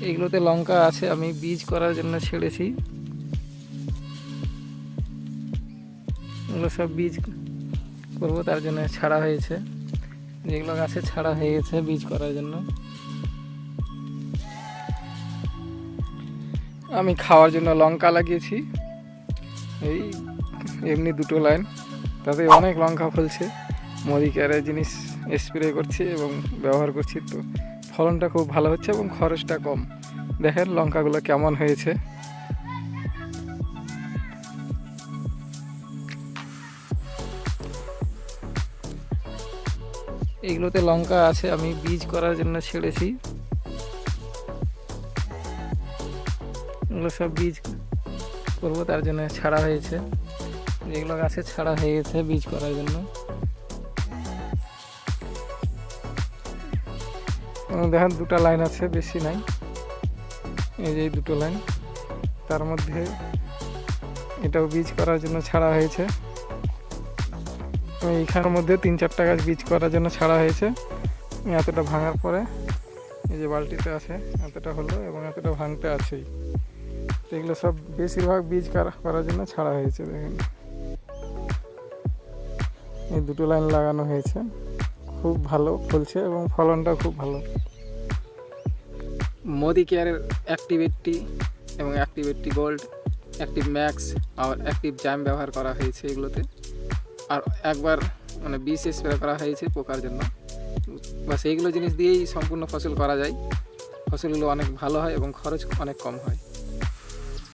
এগুলোতে লঙ্কা আছে, আমি বীজ করার জন্য ছেড়েছি। এগুলো সব বীজ করবো, তার জন্য ছাড়া হয়েছে। যেগুলো গাছে ছাড়া হয়ে গেছে বীজ করার জন্য। আমি খাওয়ার জন্য লঙ্কা লাগিয়েছি, এই এমনি 2টো লাইন, তাতে অনেক লঙ্কা ফলছে। মোদি কেয়ারের জিনিস স্প্রে করছি এবং ব্যবহার করছি, তো ফলনটা খুব ভালো হচ্ছে এবং খরচটা কম। দেখেন লঙ্কাগুলো কেমন হয়েছে। এগুলোতে লঙ্কা আছে, আমি বীজ করার জন্য ছেড়েছি। এগুলো সব বীজ করবো, তার জন্য ছাড়া হয়েছে। যেগুলো গাছে ছাড়া হয়ে গেছে বীজ করার জন্য। দেখেন 2টা লাইন আছে, বেশি নাই। এই যে 2টো লাইন, তার মধ্যে এটাও বীজ করার জন্য ছাড়া হয়েছে। এইখানের মধ্যে 3-4টা গাছ বীজ করার জন্য ছাড়া হয়েছে। এতটা ভাঙার পরে এই যে বালতিতে আছে এতটা হলো এবং এতটা ভাঙতে আছেই। এগুলো সব বেশিরভাগ বীজ করার জন্য ছাড়া হয়েছে। দেখেন এই 2টো লাইন লাগানো হয়েছে, খুব ভালো ফলছে এবং ফলনটা খুব ভালো। মোদি কেয়ারের অ্যাক্টিভ 80 এবং অ্যাক্টিভ 80 গোল্ড, অ্যাক্টিভ ম্যাক্স আর অ্যাক্টিভ জ্যাম ব্যবহার করা হয়েছে এগুলোতে। আর একবার বিষ স্প্রে করা হয়েছে পোকার জন্য। বাস এইগুলো জিনিস দিয়েই সম্পূর্ণ ফসল করা যায়। ফসলগুলো অনেক ভালো হয় এবং খরচ অনেক কম হয়।